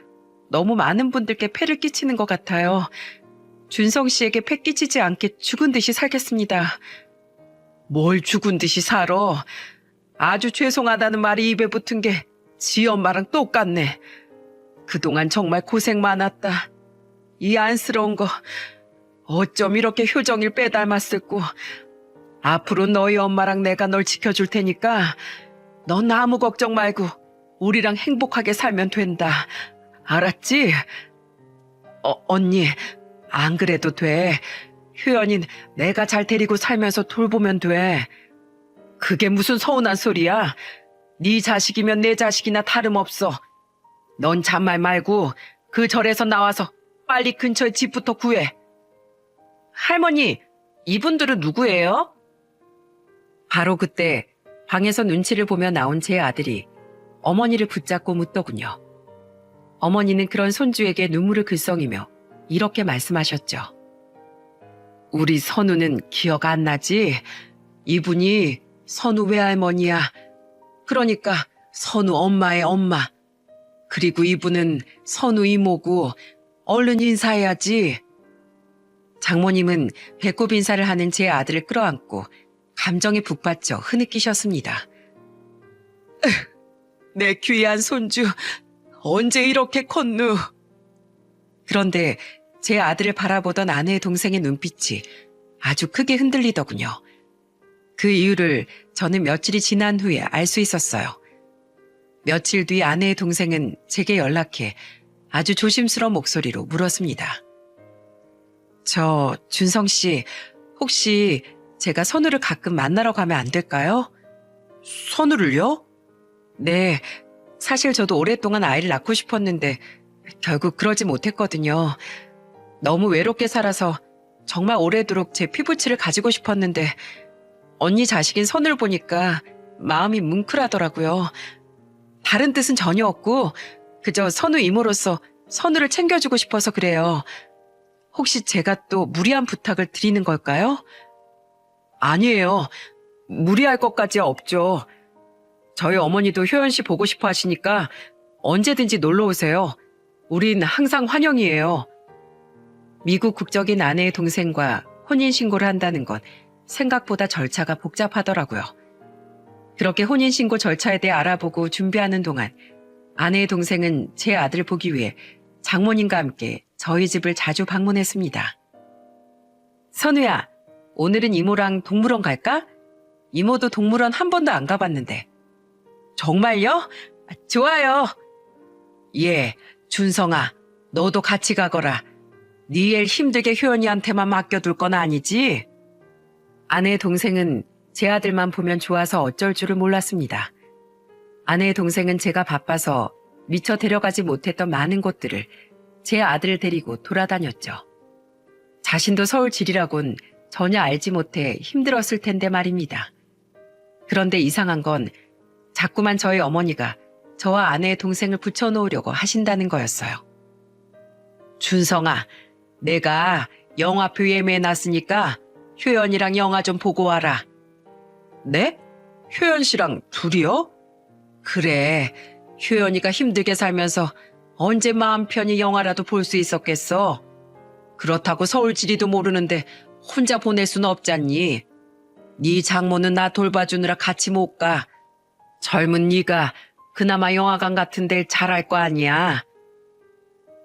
Speaker 1: 너무 많은 분들께 폐를 끼치는 것 같아요. 준성 씨에게 폐 끼치지 않게 죽은 듯이 살겠습니다. 뭘 죽은 듯이 살아? 아주 죄송하다는 말이 입에 붙은 게 지 엄마랑 똑같네. 그동안 정말 고생 많았다. 이 안쓰러운 거 어쩜 이렇게 효정일 빼닮았을꼬. 앞으로 너희 엄마랑 내가 널 지켜줄 테니까 넌 아무 걱정 말고 우리랑 행복하게 살면 된다. 알았지? 언니, 안 그래도 돼. 효연인 내가 잘 데리고 살면서 돌보면 돼. 그게 무슨 서운한 소리야. 네 자식이면 내 자식이나 다름없어. 넌 잔말 말고 그 절에서 나와서 빨리 근처에 집부터 구해. 할머니, 이분들은 누구예요? 바로 그때 방에서 눈치를 보며 나온 제 아들이 어머니를 붙잡고 묻더군요. 어머니는 그런 손주에게 눈물을 글썽이며 이렇게 말씀하셨죠. 우리 선우는 기억 안 나지? 이분이 선우 외할머니야. 그러니까 선우 엄마의 엄마. 그리고 이분은 선우 이모고 얼른 인사해야지. 장모님은 배꼽 인사를 하는 제 아들을 끌어안고 감정에 북받쳐 흐느끼셨습니다. 내 귀한 손주, 언제 이렇게 컸누? 그런데 제 아들을 바라보던 아내의 동생의 눈빛이 아주 크게 흔들리더군요. 그 이유를 저는 며칠이 지난 후에 알 수 있었어요. 며칠 뒤 아내의 동생은 제게 연락해 아주 조심스러운 목소리로 물었습니다. 준성 씨, 혹시 제가 선우를 가끔 만나러 가면 안 될까요? 선우를요? 네, 사실 저도 오랫동안 아이를 낳고 싶었는데 결국 그러지 못했거든요. 너무 외롭게 살아서 정말 오래도록 제 피부치를 가지고 싶었는데 언니 자식인 선우를 보니까 마음이 뭉클하더라고요. 다른 뜻은 전혀 없고 그저 선우 이모로서 선우를 챙겨주고 싶어서 그래요. 혹시 제가 또 무리한 부탁을 드리는 걸까요? 아니에요. 무리할 것까지 없죠. 저희 어머니도 효연 씨 보고 싶어 하시니까 언제든지 놀러 오세요. 우린 항상 환영이에요. 미국 국적인 아내의 동생과 혼인신고를 한다는 건 생각보다 절차가 복잡하더라고요. 그렇게 혼인신고 절차에 대해 알아보고 준비하는 동안 아내의 동생은 제 아들을 보기 위해 장모님과 함께 저희 집을 자주 방문했습니다. 선우야, 오늘은 이모랑 동물원 갈까? 이모도 동물원 한 번도 안 가봤는데. 정말요? 좋아요. 예, 준성아, 너도 같이 가거라. 네 일 힘들게 효연이한테만 맡겨둘 건 아니지? 아내의 동생은 제 아들만 보면 좋아서 어쩔 줄을 몰랐습니다. 아내의 동생은 제가 바빠서 미처 데려가지 못했던 많은 곳들을 제 아들을 데리고 돌아다녔죠. 자신도 서울질이라곤 전혀 알지 못해 힘들었을 텐데 말입니다. 그런데 이상한 건 자꾸만 저희 어머니가 저와 아내의 동생을 붙여놓으려고 하신다는 거였어요. 준성아, 내가 영화표 예매해놨으니까 효연이랑 영화 좀 보고 와라. 네? 효연 씨랑 둘이요? 그래, 효연이가 힘들게 살면서 언제 마음 편히 영화라도 볼 수 있었겠어. 그렇다고 서울지리도 모르는데 혼자 보낼 수는 없잖니. 네 장모는 나 돌봐주느라 같이 못 가. 젊은 네가 그나마 영화관 같은 데를 잘할 거 아니야.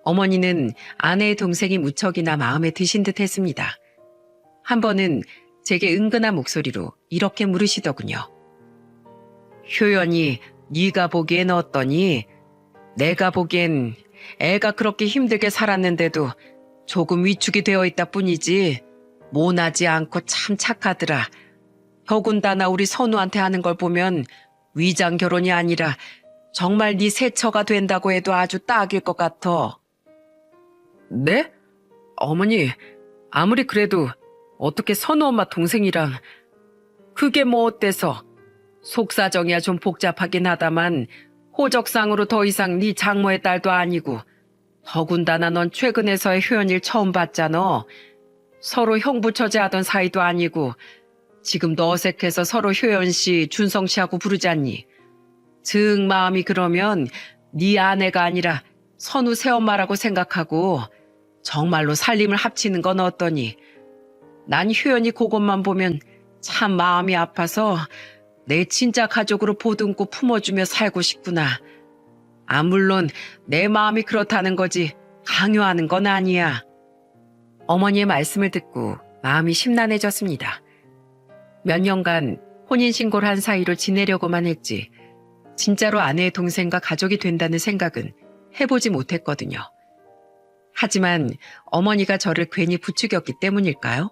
Speaker 1: 어머니는 아내의 동생이 무척이나 마음에 드신 듯 했습니다. 한 번은 제게 은근한 목소리로 이렇게 물으시더군요. 효연이 네가 보기엔 어떠니? 내가 보기엔 애가 그렇게 힘들게 살았는데도 조금 위축이 되어 있다 뿐이지 모나지 않고 참 착하더라. 더군다나 우리 선우한테 하는 걸 보면 위장 결혼이 아니라 정말 네 세처가 된다고 해도 아주 딱일 것 같아. 네? 어머니, 아무리 그래도 어떻게 선우 엄마 동생이랑 그게 뭐 어때서? 속사정이야 좀 복잡하긴 하다만 호적상으로 더 이상 네 장모의 딸도 아니고 더군다나 넌 최근에서의 효연일 처음 봤잖아. 서로 형부처제하던 사이도 아니고 지금도 어색해서 서로 효연 씨, 준성 씨하고 부르잖니. 즉 마음이 그러면 네 아내가 아니라 선우 새엄마라고 생각하고 정말로 살림을 합치는 건 어떠니? 난 효연이 그것만 보면 참 마음이 아파서 내 친자 가족으로 보듬고 품어주며 살고 싶구나. 아, 물론 내 마음이 그렇다는 거지 강요하는 건 아니야. 어머니의 말씀을 듣고 마음이 심란해졌습니다. 몇 년간 혼인신고를 한 사이로 지내려고만 했지 진짜로 아내의 동생과 가족이 된다는 생각은 해보지 못했거든요. 하지만 어머니가 저를 괜히 부추겼기 때문일까요?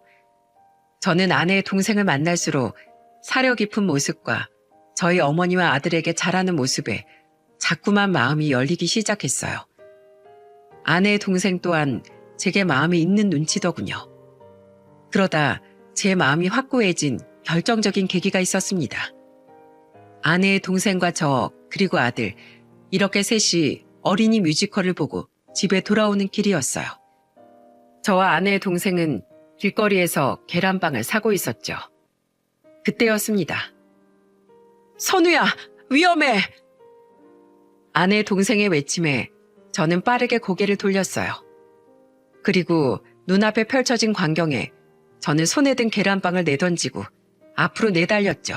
Speaker 1: 저는 아내의 동생을 만날수록 사려 깊은 모습과 저희 어머니와 아들에게 잘하는 모습에 자꾸만 마음이 열리기 시작했어요. 아내의 동생 또한 제게 마음이 있는 눈치더군요. 그러다 제 마음이 확고해진 결정적인 계기가 있었습니다. 아내의 동생과 저 그리고 아들 이렇게 셋이 어린이 뮤지컬을 보고 집에 돌아오는 길이었어요. 저와 아내의 동생은 길거리에서 계란빵을 사고 있었죠. 그때였습니다. 선우야, 위험해! 아내의 동생의 외침에 저는 빠르게 고개를 돌렸어요. 그리고 눈앞에 펼쳐진 광경에 저는 손에 든 계란빵을 내던지고 앞으로 내달렸죠.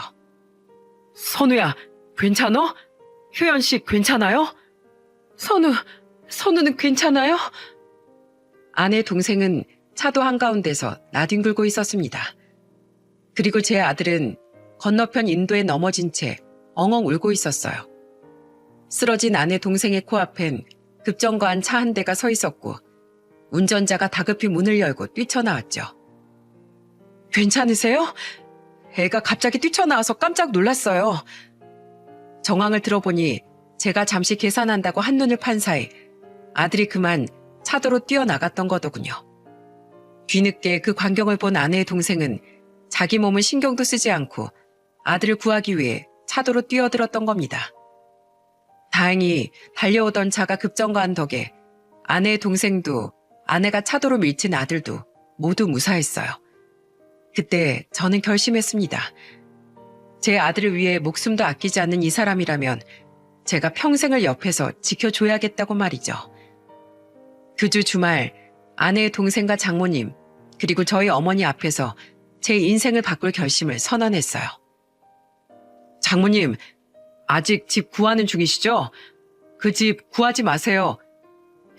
Speaker 1: 선우야, 괜찮어? 효연 씨 괜찮아요? 선우는 괜찮아요? 아내 동생은 차도 한가운데서 나뒹굴고 있었습니다. 그리고 제 아들은 건너편 인도에 넘어진 채 엉엉 울고 있었어요. 쓰러진 아내 동생의 코앞엔 급정거한 차 한 대가 서 있었고 운전자가 다급히 문을 열고 뛰쳐나왔죠. 괜찮으세요? 애가 갑자기 뛰쳐나와서 깜짝 놀랐어요. 정황을 들어보니 제가 잠시 계산한다고 한눈을 판 사이 아들이 그만 차도로 뛰어나갔던 거더군요. 뒤늦게 그 광경을 본 아내의 동생은 자기 몸은 신경도 쓰지 않고 아들을 구하기 위해 차도로 뛰어들었던 겁니다. 다행히 달려오던 차가 급정거한 덕에 아내의 동생도 아내가 차도로 밀친 아들도 모두 무사했어요. 그때 저는 결심했습니다. 제 아들을 위해 목숨도 아끼지 않는 이 사람이라면 제가 평생을 옆에서 지켜줘야겠다고 말이죠. 그 주 주말 아내의 동생과 장모님 그리고 저희 어머니 앞에서 제 인생을 바꿀 결심을 선언했어요. 장모님, 아직 집 구하는 중이시죠? 그 집 구하지 마세요.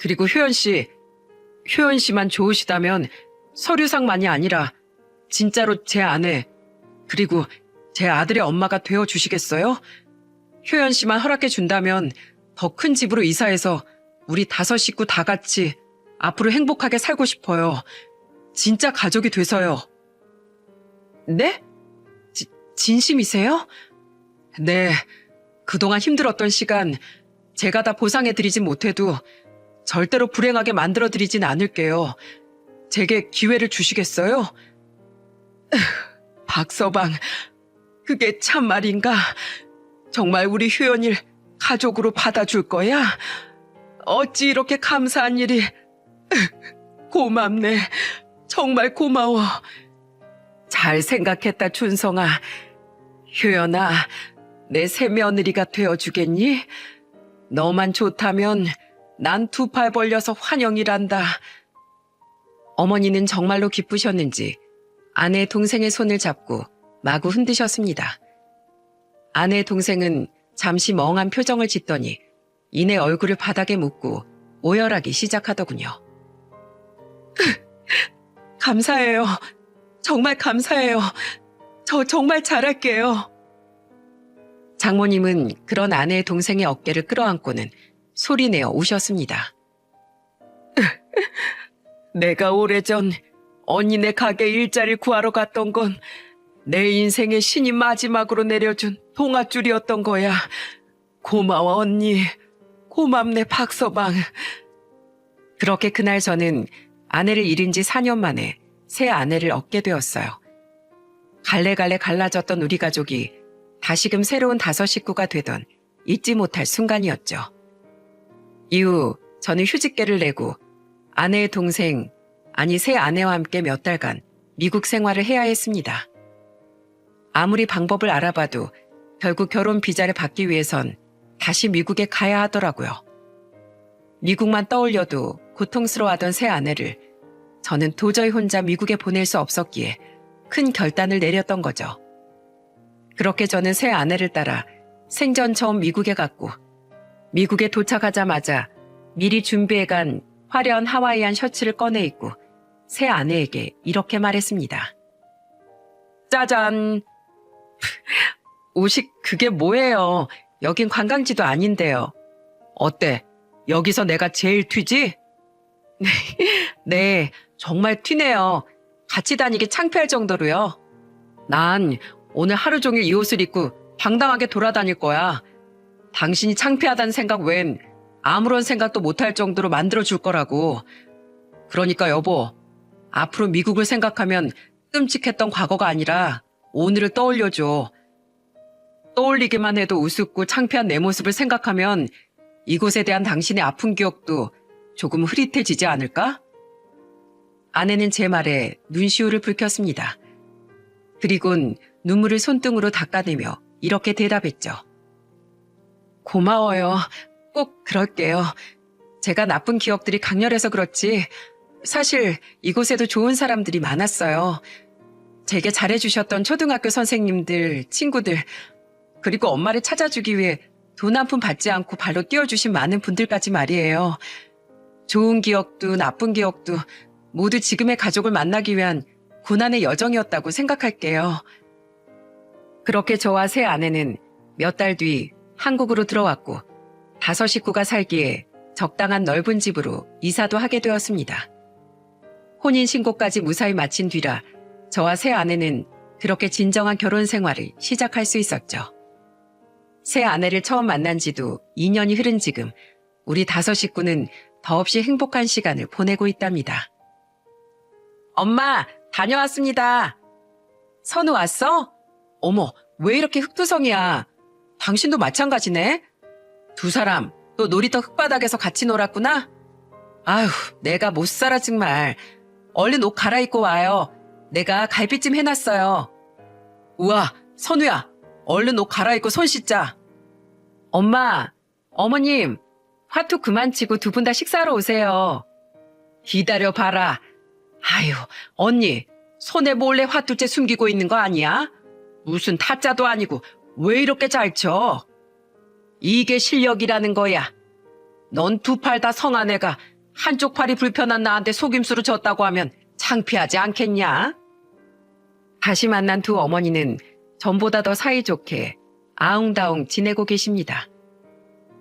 Speaker 1: 그리고 효연 씨만 좋으시다면 서류상만이 아니라 진짜로 제 아내 그리고 제 아들의 엄마가 되어주시겠어요? 효연 씨만 허락해 준다면 더 큰 집으로 이사해서 우리 5 식구 다 같이 앞으로 행복하게 살고 싶어요. 진짜 가족이 돼서요. 네? 진심이세요? 네. 그동안 힘들었던 시간 제가 다 보상해드리진 못해도 절대로 불행하게 만들어드리진 않을게요. 제게 기회를 주시겠어요? 박서방, 그게 참말인가? 정말 우리 효연이를 가족으로 받아줄 거야? 어찌 이렇게 감사한 일이... 고맙네. 정말 고마워. 잘 생각했다, 준성아. 효연아, 내 새며느리가 되어주겠니? 너만 좋다면 난 2 팔 벌려서 환영이란다. 어머니는 정말로 기쁘셨는지 아내 동생의 손을 잡고 마구 흔드셨습니다. 아내 동생은 잠시 멍한 표정을 짓더니 이내 얼굴을 바닥에 묻고 오열하기 시작하더군요. 감사해요. 정말 감사해요. 저 정말 잘할게요. 장모님은 그런 아내의 동생의 어깨를 끌어안고는 소리내어 우셨습니다. 내가 오래전 언니네 가게 일자리를 구하러 갔던 건 내 인생의 신이 마지막으로 내려준 동아줄이었던 거야. 고마워 언니. 고맙네 박서방. 그렇게 그날 저는 아내를 잃은 지 4년 만에 새 아내를 얻게 되었어요. 갈래갈래 갈라졌던 우리 가족이 다시금 새로운 5 식구가 되던 잊지 못할 순간이었죠. 이후 저는 휴직계를 내고 아내의 동생, 아니 새 아내와 함께 몇 달간 미국 생활을 해야 했습니다. 아무리 방법을 알아봐도 결국 결혼 비자를 받기 위해선 다시 미국에 가야 하더라고요. 미국만 떠올려도 고통스러워하던 새 아내를 저는 도저히 혼자 미국에 보낼 수 없었기에 큰 결단을 내렸던 거죠. 그렇게 저는 새 아내를 따라 생전 처음 미국에 갔고 미국에 도착하자마자 미리 준비해간 화려한 하와이안 셔츠를 꺼내 입고 새 아내에게 이렇게 말했습니다. 짜잔! 옷이 그게 뭐예요? 여긴 관광지도 아닌데요. 어때? 여기서 내가 제일 튀지? 네, 정말 튀네요. 같이 다니기 창피할 정도로요. 난 오늘 하루 종일 이 옷을 입고 당당하게 돌아다닐 거야. 당신이 창피하다는 생각 외엔 아무런 생각도 못할 정도로 만들어줄 거라고. 그러니까 여보, 앞으로 미국을 생각하면 끔찍했던 과거가 아니라 오늘을 떠올려줘. 떠올리기만 해도 우습고 창피한 내 모습을 생각하면 이곳에 대한 당신의 아픈 기억도 조금 흐릿해지지 않을까? 아내는 제 말에 눈시울을 붉혔습니다. 그리곤 눈물을 손등으로 닦아내며 이렇게 대답했죠. 고마워요. 꼭 그럴게요. 제가 나쁜 기억들이 강렬해서 그렇지 사실 이곳에도 좋은 사람들이 많았어요. 제게 잘해주셨던 초등학교 선생님들, 친구들, 그리고 엄마를 찾아주기 위해 돈 한 푼 받지 않고 발로 뛰어주신 많은 분들까지 말이에요. 좋은 기억도 나쁜 기억도 모두 지금의 가족을 만나기 위한 고난의 여정이었다고 생각할게요. 그렇게 저와 새 아내는 몇 달 뒤 한국으로 들어왔고 5 식구가 살기에 적당한 넓은 집으로 이사도 하게 되었습니다. 혼인신고까지 무사히 마친 뒤라 저와 새 아내는 그렇게 진정한 결혼 생활을 시작할 수 있었죠. 새 아내를 처음 만난 지도 2년이 흐른 지금 우리 5 식구는 더없이 행복한 시간을 보내고 있답니다. 엄마, 다녀왔습니다. 선우 왔어? 어머, 왜 이렇게 흙투성이야? 당신도 마찬가지네? 2 사람 또 놀이터 흙바닥에서 같이 놀았구나? 아휴, 내가 못 살아 정말. 얼른 옷 갈아입고 와요. 내가 갈비찜 해놨어요. 우와, 선우야, 얼른 옷 갈아입고 손 씻자. 엄마, 어머님, 화투 그만 치고 2분 다 식사하러 오세요. 기다려봐라. 아유, 언니, 손에 몰래 화투째 숨기고 있는 거 아니야? 무슨 타짜도 아니고 왜 이렇게 잘 쳐? 이게 실력이라는 거야. 넌 2 팔 다 성한 애가 한쪽 팔이 불편한 나한테 속임수로 졌다고 하면 창피하지 않겠냐? 다시 만난 2 어머니는 전보다 더 사이좋게 아웅다웅 지내고 계십니다.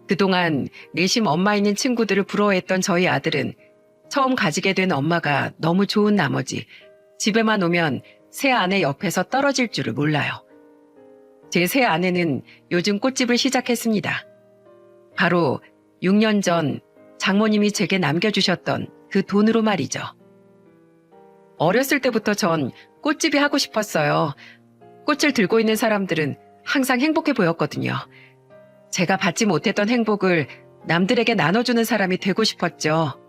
Speaker 1: 그동안 내심 엄마 있는 친구들을 부러워했던 저희 아들은 처음 가지게 된 엄마가 너무 좋은 나머지 집에만 오면 새 아내 옆에서 떨어질 줄을 몰라요. 제 새 아내는 요즘 꽃집을 시작했습니다. 바로 6년 전 장모님이 제게 남겨주셨던 그 돈으로 말이죠. 어렸을 때부터 전 꽃집이 하고 싶었어요. 꽃을 들고 있는 사람들은 항상 행복해 보였거든요. 제가 받지 못했던 행복을 남들에게 나눠주는 사람이 되고 싶었죠.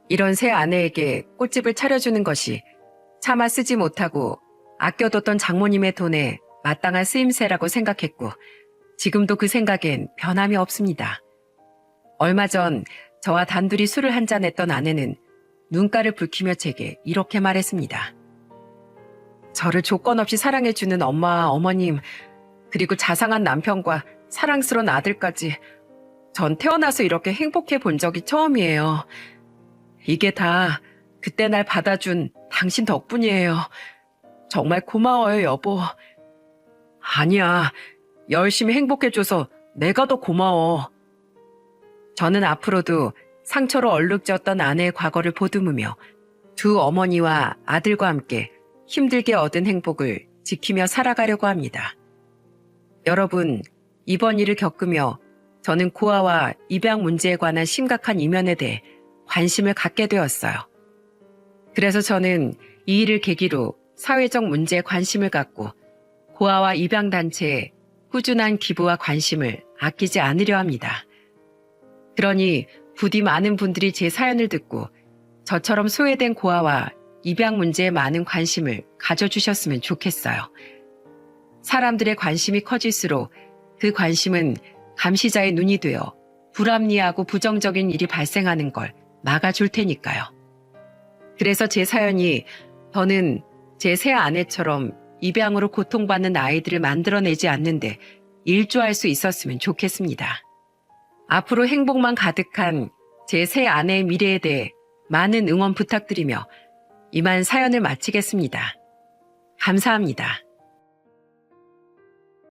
Speaker 1: 이런 새 아내에게 꽃집을 차려주는 것이 차마 쓰지 못하고 아껴뒀던 장모님의 돈에 마땅한 쓰임새라고 생각했고 지금도 그 생각엔 변함이 없습니다. 얼마 전 저와 단둘이 술을 한잔 했던 아내는 눈가를 붉히며 제게 이렇게 말했습니다. 저를 조건 없이 사랑해주는 엄마와 어머님, 그리고 자상한 남편과 사랑스러운 아들까지 전 태어나서 이렇게 행복해 본 적이 처음이에요. 이게 다 그때 날 받아준 당신 덕분이에요. 정말 고마워요, 여보. 아니야, 열심히 행복해줘서 내가 더 고마워. 저는 앞으로도 상처로 얼룩졌던 아내의 과거를 보듬으며 2 어머니와 아들과 함께 힘들게 얻은 행복을 지키며 살아가려고 합니다. 여러분, 이번 일을 겪으며 저는 고아와 입양 문제에 관한 심각한 이면에 대해 관심을 갖게 되었어요. 그래서 저는 이 일을 계기로 사회적 문제에 관심을 갖고 고아와 입양 단체에 꾸준한 기부와 관심을 아끼지 않으려 합니다. 그러니 부디 많은 분들이 제 사연을 듣고 저처럼 소외된 고아와 입양 문제에 많은 관심을 가져주셨으면 좋겠어요. 사람들의 관심이 커질수록 그 관심은 감시자의 눈이 되어 불합리하고 부정적인 일이 발생하는 걸 막아줄 테니까요. 그래서 제 사연이 더는 제 새 아내처럼 입양으로 고통받는 아이들을 만들어내지 않는데 일조할 수 있었으면 좋겠습니다. 앞으로 행복만 가득한 제 새 아내의 미래에 대해 많은 응원 부탁드리며 이만 사연을 마치겠습니다. 감사합니다.